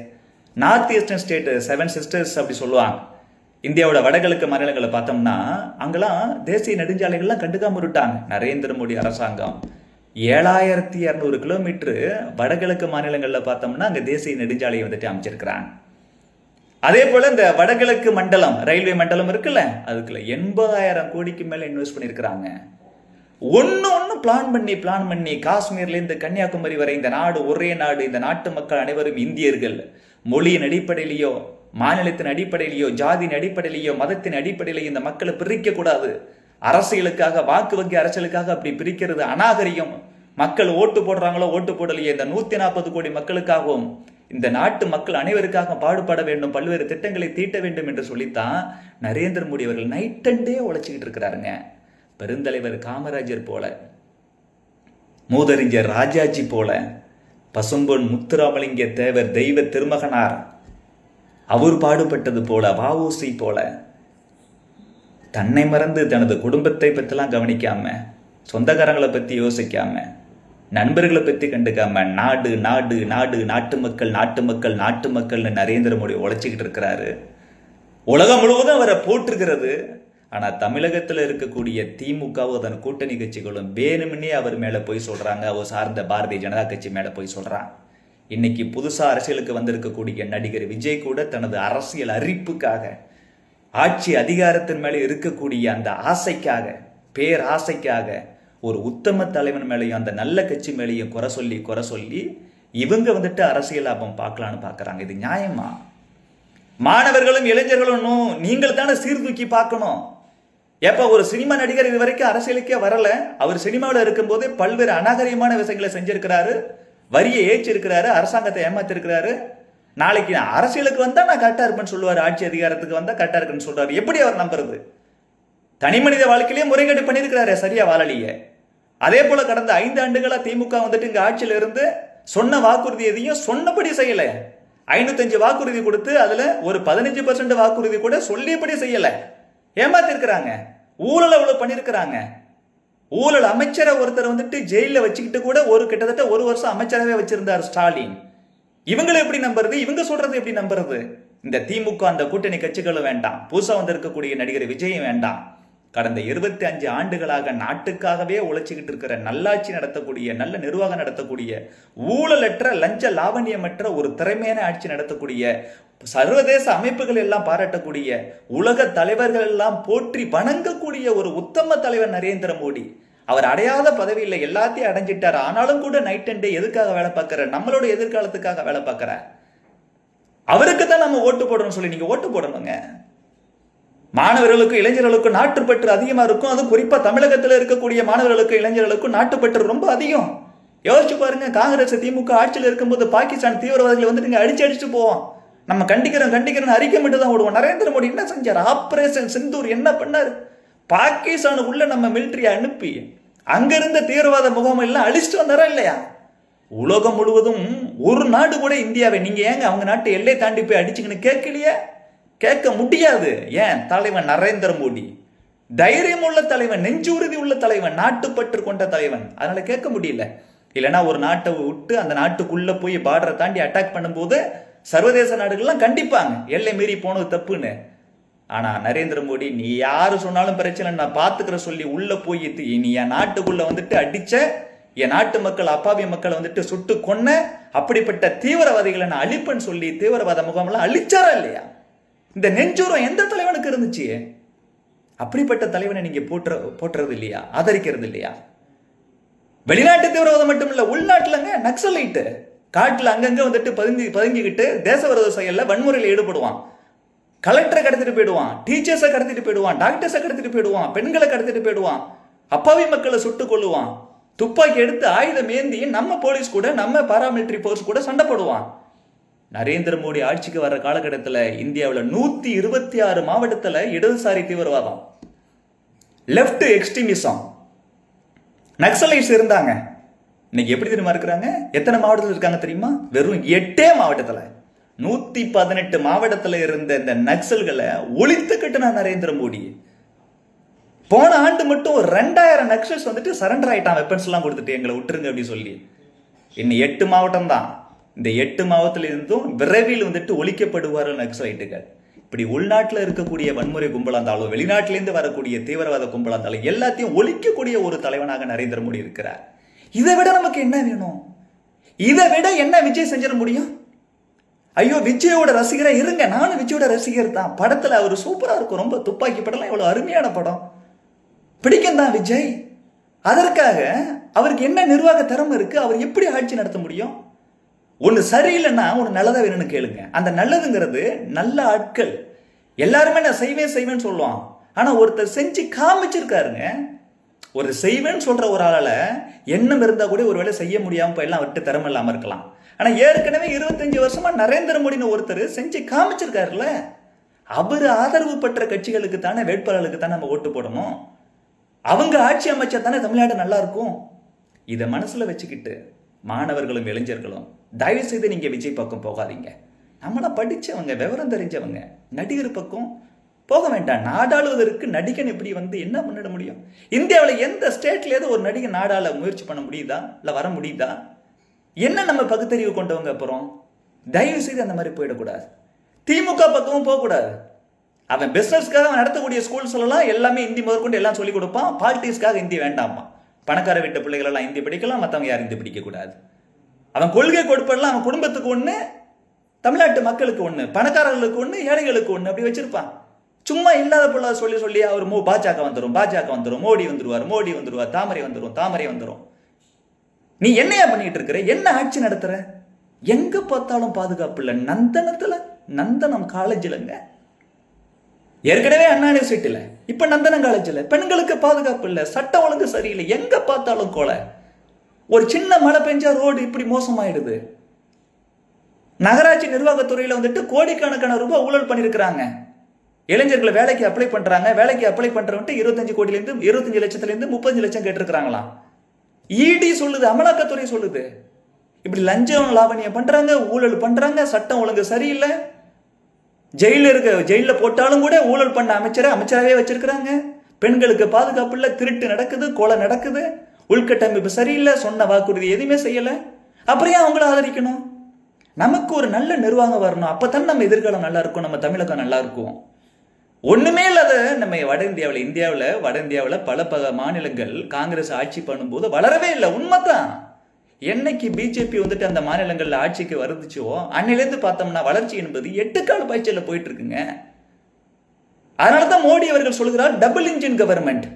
S1: நார்த் ஈஸ்டர்ன் ஸ்டேட் 7 சிஸ்டர்ஸ் அப்படி சொல்லுவாங்க. இந்தியாவோட வடகிழக்கு மாநிலங்களை பார்த்தோம்னா அங்கெல்லாம் தேசிய நெடுஞ்சாலைகள்லாம் கண்டுக்காம விட்டாங்க. நரேந்திர மோடி அரசாங்கம் 7200 கிலோமீட்டர் வடகிழக்கு மாநிலங்கள்ல பார்த்தோம்னா அங்க தேசிய நெடுஞ்சாலையை வந்துட்டு அமைச்சிருக்கிறாங்க. அதே போல இந்த வடகிழக்கு மண்டலம், ரயில்வே மண்டலம் இருக்குல்ல, அதுக்குள்ள 80,000 கோடிக்கு மேல இன்வெஸ்ட் பண்ணிருக்கிறாங்க. ஒன்னு பிளான் பண்ணி காஷ்மீர்ல இருந்து கன்னியாகுமரி வரை இந்த நாடு ஒரே நாடு, இந்த நாட்டு மக்கள் அனைவரும் இந்தியர்கள். மொழியின் அடிப்படையிலேயோ, மாநிலத்தின் அடிப்படையிலேயோ, ஜாதியின் அடிப்படையிலேயோ, மதத்தின் அடிப்படையிலேயோ இந்த மக்களை பிரிக்க கூடாது. அரசியலுக்காக, வாக்கு வங்கி அரசியலுக்காக அப்படி பிரிக்கிறது அநாகரிகம். மக்கள் ஓட்டு போடுறாங்களோ ஓட்டு போடலையே, இந்த 140 கோடி மக்களுக்காகவும் இந்த நாட்டு மக்கள் அனைவருக்காக பாடுபட வேண்டும், பல்வேறு திட்டங்களை தீட்ட வேண்டும் என்று சொல்லித்தான் நரேந்திர மோடி அவர்கள் நைட் அண்ட் டே உழைச்சிக்கிட்டு இருக்கிறாருங்க. பெருந்தலைவர் காமராஜர் போல, மூதறிஞர் ராஜாஜி போல, பசும்பொன் முத்துராமலிங்க தேவர் தெய்வ திருமகனார், அவர் பாடுபட்டது போல, வஉசி போல தன்னை மறந்து தனது குடும்பத்தை பற்றிலாம் கவனிக்காம, சொந்தக்காரங்களை பற்றி யோசிக்காம, நண்பர்களை பற்றி கண்டுக்காம, நாடு நாடு நாடு நாட்டு மக்கள் நாட்டு மக்கள் நாட்டு மக்கள்னு நரேந்திர மோடி உழைச்சிக்கிட்டு இருக்கிறாரு. உலகம் முழுவதும் அவரை போட்டிருக்கிறது. ஆனால் தமிழகத்தில் இருக்கக்கூடிய திமுகவும் அதன் கூட்டணி கட்சிகளும் வேணும்னே அவர் மேலே போய் சொல்கிறாங்க. அவர் சார்ந்த பாரதிய ஜனதா கட்சி மேலே போய் சொல்கிறான். இன்னைக்கு புதுசாக அரசியலுக்கு வந்திருக்கக்கூடிய நடிகர் விஜய் கூட தனது அரசியல் அரிப்புக்காக, ஆட்சி அதிகாரத்தின் மேலே இருக்கக்கூடிய அந்த ஆசைக்காக, பேராசைக்காக ஒரு உத்தம தலைவன் மேலேயும் அந்த நல்ல கட்சி மேலேயும் குறை சொல்லி இவங்க வந்துட்டு அரசியல் லாபம் பார்க்கலான்னு பார்க்குறாங்க. இது நியாயமா? மாணவர்களும் இளைஞர்களும் நீங்கள் தானே சீர்தூக்கி பார்க்கணும். எப்ப ஒரு சினிமா நடிகர் இது வரைக்கும் அரசியலுக்கே வரல. அவர் சினிமாவில் இருக்கும்போது பல்வேறு அநாகரிகமான விஷயங்களை செஞ்சிருக்கிறாரு, வரியை ஏற்றிருக்கிறாரு, அரசாங்கத்தை ஏமாத்திருக்கிறாரு. நாளைக்கு அரசியலுக்கு வந்தா நான் கரெக்டா இருப்பேன்னு சொல்லுவார், ஆட்சி அதிகாரத்துக்கு வந்தா கரெக்டா இருக்குன்னு சொல்றாரு. எப்படி அவர் நம்புறது? தனி மனித வாழ்க்கையிலேயே முறைகேடு பண்ணியிருக்கிறாரு, சரியா வாழலையே. அதே போல கடந்த 5 ஆண்டுகளா திமுக வந்துட்டு இங்க ஆட்சியில இருந்து சொன்ன வாக்குறுதி எதையும் சொன்னபடி செய்யல. 505 வாக்குறுதி கொடுத்து அதுல ஒரு 15% வாக்குறுதி கூட சொல்லியபடி செய்யல, ஏமாத்திருக்கிறாங்க. ஊழல் அவ்வளவு பண்ணிருக்கிறாங்க. ஊழல் அமைச்சரை ஒருத்தர் வந்துட்டு ஜெயில வச்சுக்கிட்டு கூட கிட்டத்தட்ட 1 வருஷம் அமைச்சராகவே வச்சிருந்தார் ஸ்டாலின். இவங்களை எப்படி நம்புறது? இவங்க சொல்றது எப்படி நம்புறது? இந்த திமுக அந்த கூட்டணி கட்சிகளும் வேண்டாம், புதுசா வந்திருக்கக்கூடிய நடிகர் விஜயும் வேண்டாம். கடந்த 25 ஆண்டுகளாக நாட்டுக்காகவே உழைச்சிக்கிட்டு இருக்கிற, நல்லாட்சி நடத்தக்கூடிய, நல்ல நிர்வாகம் நடத்தக்கூடிய, ஊழலற்ற லஞ்ச லாவண்யமற்ற ஒரு திறமையான ஆட்சி நடத்தக்கூடிய, சர்வதேச அமைப்புகள் எல்லாம் பாராட்டக்கூடிய, உலக தலைவர்கள் எல்லாம் போற்றி வணங்கக்கூடிய ஒரு உத்தம தலைவர் நரேந்திர மோடி. அவர் அடையாத பதவி இல்லை, எல்லாத்தையும் அடைஞ்சிட்டார். ஆனாலும் கூட நைட் அண்ட் டே எதுக்காக வேலை பார்க்கிற? நம்மளோட எதிர்காலத்துக்காக வேலை பார்க்கிற. அவருக்கு தான் நம்ம ஓட்டு போடணும் சொல்லி நீங்க ஓட்டு போடணுங்க. மாணவர்களுக்கும் இளைஞர்களுக்கும் நாட்டுப்பற்று அதிகமா இருக்கும். அது குறிப்பா தமிழகத்தில் இருக்கக்கூடிய மாணவர்களுக்கும் இளைஞர்களுக்கும் நாட்டுப்பற்று ரொம்ப அதிகம். யோசிச்சு பாருங்க, காங்கிரஸ் திமுக ஆட்சியில் இருக்கும்போது பாகிஸ்தான் தீவிரவாதிகளை வந்துட்டு அடிச்சு போவோம். நம்ம கண்டிக்கிறோம் அறிக்கை மட்டும் தான் விடுவோம். நரேந்திர மோடி என்ன செஞ்சார்? ஆபரேஷன் சிந்தூர் என்ன பண்ணாரு? பாகிஸ்தானுக்குள்ள நம்ம மிலிட்டரியை அனுப்பி அங்கிருந்த தீவிரவாத முகாம் எல்லாம் அழிச்சிட்டு வந்தாரா இல்லையா? உலகம் முழுவதும் ஒரு நாடு கூட இந்தியாவை நீங்க ஏங்க அவங்க நாட்டு எல்லை தாண்டி போய் அடிச்சுங்கன்னு கேட்கலையே? கேட்க முடியாது. ஏன்? தலைவன் நரேந்திர மோடி தைரியம் உள்ள தலைவன், நெஞ்சு உறுதி உள்ள தலைவன், நாட்டுப்பற்று கொண்ட தலைவன். அதனால கேட்க முடியல. இல்லைன்னா ஒரு நாட்டை விட்டு அந்த நாட்டுக்குள்ள போய் பார்டரை தாண்டி அட்டாக் பண்ணும்போது சர்வதேச நாடுகள்லாம் கண்டிப்பாங்க, எல்லை மீறி போனது தப்புன்னு. ஆனா நரேந்திர மோடி, நீ யாரு சொன்னாலும் பிரச்சனை, நான் பாத்துக்கிற சொல்லி உள்ள போய் நீ என் நாட்டுக்குள்ள வந்துட்டு அடிச்ச, என் நாட்டு மக்கள் அப்பாவி மக்களை வந்துட்டு சுட்டு கொன்ன, அப்படிப்பட்ட தீவிரவாதிகளை நான் அழிப்பேன்னு சொல்லி தீவிரவாத முகாமெல்லாம் அழிச்சாரா இல்லையா? இந்த நெஞ்சூரம் எந்த தலைவனுக்கு இருந்துச்சு? அப்படிப்பட்ட தலைவனை நீங்க போட்டுறது இல்லையா? ஆதரிக்கிறது இல்லையா? வெளிநாட்டு தீவிரவாதம் மட்டும் இல்ல, உள்நாட்டுலங்க நக்சலைட்டு காட்டுல அங்கங்க வந்துட்டு பதுங்கிக்கிட்டு தேச விரோத செயல்ல வன்முறையில் ஈடுபடுவான். கலெக்டரை கடத்திட்டு போயிடுவான், டீச்சர்ஸை கடத்திட்டு போயிடுவான், டாக்டர்ஸை கடத்திட்டு போயிடுவான், பெண்களை கடத்திட்டு போயிடுவான், அப்பாவி மக்களை சுட்டு கொள்ளுவான், துப்பாக்கி எடுத்து ஆயுதம் ஏந்தி நம்ம போலீஸ் கூட, நம்ம பாராமிலிட்டரி போர்ஸ் கூட சண்டை போடுவான். நரேந்திர மோடி ஆட்சிக்கு வர்ற காலகட்டத்தில் இந்தியாவில் 126 மாவட்டத்தில் இடதுசாரி தீவிரவாதம், லெப்ட் எக்ஸ்ட்ரீமிசம், நக்சலைட்ஸ் இருந்தாங்க. இன்னைக்கு எப்படி தெரியுமா இருக்கிறாங்க? எத்தனை மாவட்டத்தில் இருக்காங்க தெரியுமா? வெறும் 8 மாவட்டத்தில். 118 மாவட்டத்தில் இருந்த இந்த நக்சல்களை ஒழித்து கட்டின நரேந்திர மோடி. போன ஆண்டு மட்டும் 2000 நக்சல்ஸ் வந்துட்டு சரண்டர் ஆயிட்டான், வெப்பன்ஸ் எல்லாம் கொடுத்துட்டு எங்களை விட்டுருங்க அப்படின்னு சொல்லி. இன்னும் 8 மாவட்டம் தான். இந்த 8 மாவட்டத்தில் இருந்தும் விரைவில் வந்துட்டு ஒழிக்கப்படுவார்கள் நக்சலைட்டுகள். இப்படி உள்நாட்டில் இருக்கக்கூடிய வன்முறை கும்பலா இருந்தாலும், வெளிநாட்டிலேருந்து வரக்கூடிய தீவிரவாத கும்பலா இருந்தாலும், எல்லாத்தையும் ஒழிக்கக்கூடிய ஒரு தலைவனாக நரேந்திர மோடி இருக்கிறார். இதை விட நமக்கு என்ன வேணும்? இதை விட என்ன விஜய் செஞ்சிட முடியும்? ஐயோ, விஜயோட ரசிகரா இருங்க, நானும் விஜயோட ரசிகர் தான். படத்துல அவர் சூப்பரா இருக்கும், ரொம்ப துப்பாக்கி படம்லாம் இவ்வளவு அருமையான படம், பிடிக்கும் தான் விஜய். அதற்காக அவருக்கு என்ன நிர்வாக திறமை இருக்கு? அவர் எப்படி ஆட்சி நடத்த முடியும்? ஒன்று சரியில்லைன்னா ஒன்று நல்லதாக வேணும்னு கேளுங்க. அந்த நல்லதுங்கிறது நல்ல ஆட்கள் எல்லாருமே நான் செய்வேன்னு சொல்லுவான். ஆனால் ஒருத்தர் செஞ்சு காமிச்சிருக்காருங்க. ஒரு செய்வேன்னு சொல்ற ஒரு ஆளால எண்ணம் இருந்தால் கூட ஒரு வேலை செய்ய முடியாமல் போயெல்லாம் அவர்கிட்ட திறமை இல்லாமல் இருக்கலாம். ஆனால் ஏற்கனவே 25 வருஷமா நரேந்திர மோடின்னு ஒருத்தர் செஞ்சு காமிச்சிருக்காருல்ல, அவர் ஆதரவு பெற்ற கட்சிகளுக்கு தானே, வேட்பாளர்களுக்கு தானே நம்ம ஓட்டு போடணும். அவங்க ஆட்சி அமைச்சா தானே தமிழ்நாடு நல்லா இருக்கும். இதை மனசுல வச்சுக்கிட்டு மாணவர்களும் இளைஞர்களும் தயவு செய்து நீங்க விஜய் பக்கம் போகாதீங்க. நம்மளாம் படிச்சவங்க, விவரம் தெரிஞ்சவங்க. நடிகர் பக்கம் போக வேண்டாம். நாடாளுவதற்கு நடிகன் இப்படி என்ன பண்ணிட முடியும்? இந்தியாவில் எந்த ஸ்டேட்லேயாவது ஒரு நடிகன் நாடாள முயற்சி பண்ண முடியுதா? இல்லை வர முடியுதா? என்ன நம்ம பகுத்தறிவு கொண்டவங்க? அப்புறம் தயவு செய்து அந்த மாதிரி போயிடக்கூடாது. திமுக பக்கமும் போகக்கூடாது. அவன் பிசினஸ்க்காக அவன் நடத்தக்கூடிய ஸ்கூல்ஸ் எல்லாம் எல்லாமே ஹிந்தி முதற்கொண்டு எல்லாம் சொல்லிக் கொடுப்பான். பாலிட்டிக்ஸ்க்காக ஹிந்தி வேண்டாமா? பணக்கார வீட்டு பிள்ளைகள் எல்லாம் ஹிந்தி படிக்கலாம், மற்றவங்க யாரும் ஹிந்தி படிக்கக்கூடாது. அவன் கொள்கை கொடுப்பெல்லாம் அவன் குடும்பத்துக்கு ஒன்று, தமிழ்நாட்டு மக்களுக்கு ஒன்று, பணக்காரர்களுக்கு ஒன்று, ஏழைகளுக்கு ஒன்று, அப்படி வச்சிருப்பான். சும்மா இல்லாத பொருளை சொல்லி சொல்லி அவர் பாஜக வந்துடும், பாஜக வந்துடும், மோடி வந்துருவார், மோடி வந்துருவார், தாமரை வந்துடும், தாமரை வந்துடும். நீ என்னையா பண்ணிட்டு இருக்கிற? என்ன ஆட்சி நடத்துற? எங்க பார்த்தாலும் பாதுகாப்பு இல்லை. நந்தனம் காலேஜ்லங்க, ஏற்கனவே அண்ணா யூனிவர்சிட்டியில், இப்ப நந்தனம் காலேஜில் பெண்களுக்கு பாதுகாப்பு இல்லை, சட்டம் ஒழுங்கு சரியில்லை, எங்க பார்த்தாலும் கொலை. ஒரு சின்ன மழை பெஞ்சா ரோடு இப்படி மோசமாயிடுது. நகராட்சி நிர்வாகத்துறையில கோடிக்கணக்கான ரூபாய் ஊழல் பண்ணிருக்கிறாங்க. இளைஞர்களை வேலைக்கு அப்ளை பண்றாங்க, வேலைக்கு அப்ளை பண்றவன்ட்டு 25 லட்சத்திலிருந்து 35 லட்சம் கேட்டிருக்கிறாங்களாம். இடி சொல்லுது, அமலாக்கத்துறை சொல்லுது. இப்படி லஞ்சம் லாவணியம் பண்றாங்க, ஊழல் பண்றாங்க, சட்டம் ஒழுங்கு சரியில்லை. ஜெயில போட்டாலும் கூட ஊழல் பண்ண அமைச்சராகவே வச்சிருக்கிறாங்க. பெண்களுக்கு பாதுகாப்பு இல்லை, திருட்டு நடக்குது, கொலை நடக்குது, உள்கட்டமைப்பு சரியில்லை, சொன்ன வாக்குறுதி எதுவுமே செய்யல. அப்புறம் ஏன் அவங்கள ஆதரிக்கணும்? நமக்கு ஒரு நல்ல நிர்வாகம் வரணும். அப்பதான் நம்ம எதிர்காலம் நல்லா இருக்கும், நம்ம தமிழகம் நல்லா இருக்கும். ஒண்ணுமே இல்லாத நம்ம வட இந்தியாவில் பல மாநிலங்கள் காங்கிரஸ் ஆட்சி பண்ணும்போது வளரவே இல்லை. உண்மைதான். என்னைக்கு பிஜேபி அந்த மாநிலங்கள்ல ஆட்சிக்கு வருதுச்சோ அன்னிலிருந்து பார்த்தோம்னா வளர்ச்சி என்பது 8 கால பாய்ச்சல்ல போயிட்டு இருக்குங்க. அதனாலதான் மோடி அவர்கள் சொல்கிறார் டபுள் இன்ஜின் கவர்மெண்ட்.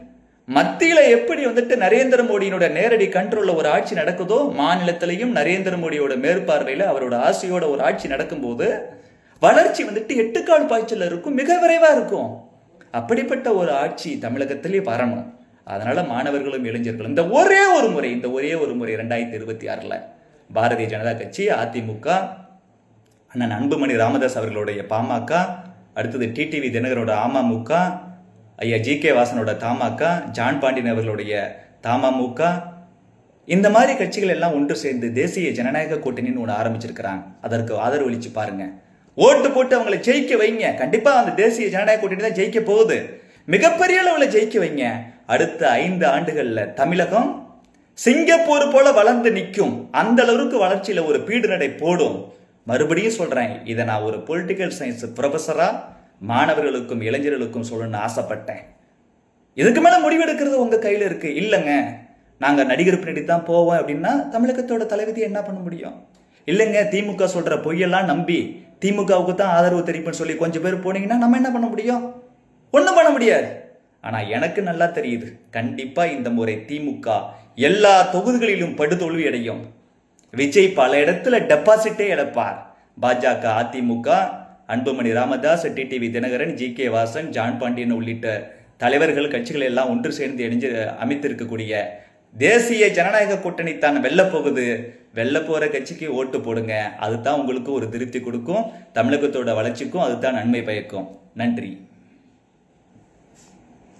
S1: மத்தியில எப்படி நரேந்திர மோடியினோட நேரடி கண்ட்ரோல்ல ஒரு ஆட்சி நடக்குதோ, மாநிலத்திலையும் நரேந்திர மோடியோட மேற்பார்வையில அவரோட ஆசையோட ஒரு ஆட்சி நடக்கும்போது வளர்ச்சி 8 கால் பாய்ச்சல் இருக்கும், மிக விரைவா இருக்கும். அப்படிப்பட்ட ஒரு ஆட்சி தமிழகத்திலே வரணும். அதனால மாணவர்களும் இளைஞர்களும் இந்த ஒரே ஒரு முறை 2026 பாரதிய ஜனதா கட்சி, அதிமுக, அண்ணன் அன்புமணி ராமதாஸ் அவர்களுடைய பாமக, அடுத்தது டிடிவி தினகரோட அமமுக, ஐயா ஜி.கே. வாசனோட தமாக, ஜான் பாண்டியன் அவர்களுடைய தமமுக, இந்த மாதிரி கட்சிகள் எல்லாம் ஒன்று சேர்ந்து தேசிய ஜனநாயக கூட்டணின்னு ஒன்று ஆரம்பிச்சிருக்கிறாங்க. அதற்கு ஆதரவளிச்சு பாருங்க, ஓட்டு போட்டு அவங்களை ஜெயிக்க வைங்க. கண்டிப்பா அந்த தேசிய ஜனநாயக கூட்டணி தான் ஜெயிக்க போகுது. மிகப்பெரிய அளவுல ஜெயிக்க வைங்க. அடுத்த 5 ஆண்டுகள்ல தமிழகம் சிங்கப்பூர் போல வளர்ந்து நிற்கும். அந்த அளவுக்கு வளர்ச்சியில ஒரு பீடு நடை போடும். மறுபடியும் சொல்றேன், இதை நான் ஒரு பொலிட்டிக்கல் சயின்ஸ் ப்ரொஃபஸரா மாணவர்களுக்கும் இளைஞர்களுக்கும் சொல்லணும்னு ஆசைப்பட்டேன். இதுக்கு மேல முடிவெடுக்கிறது உங்க கையில இருக்கு. இல்லைங்க நாங்க நடிகர் பின்னாடி தான் போவோம் அப்படின்னா தமிழகத்தோட தலைவிதியை என்ன பண்ண முடியும்? இல்லைங்க திமுக சொல்ற பொய்யெல்லாம் நம்பி திமுகவுக்கு தான் ஆதரவு தெரிவிப்புன்னு சொல்லி கொஞ்சம் பேர் போனீங்கன்னா நம்ம என்ன பண்ண முடியும்? ஒன்றும் பண்ண முடியாது. ஆனா எனக்கு நல்லா தெரியுது, கண்டிப்பா இந்த முறை திமுக எல்லா தொகுதிகளிலும் படுதோல்வி அடையும். விஜய் பல இடத்துல டெபாசிட்டே இழப்பார். பாஜக, அதிமுக, அன்புமணி ராமதாஸ், டிடிவி தினகரன், ஜி.கே. வாசன், ஜான் பாண்டியன் உள்ளிட்ட தலைவர்கள், கட்சிகள் எல்லாம் ஒன்று சேர்ந்து அமைத்திருக்கக்கூடிய தேசிய ஜனநாயக கூட்டணி தான் வெல்ல போகுது. வெல்ல போற கட்சிக்கு ஓட்டு போடுங்க. அதுதான் உங்களுக்கு ஒரு திருப்தி கொடுக்கும். தமிழகத்தோட வளர்ச்சிக்கும் அதுதான் நன்மை பயக்கும். நன்றி.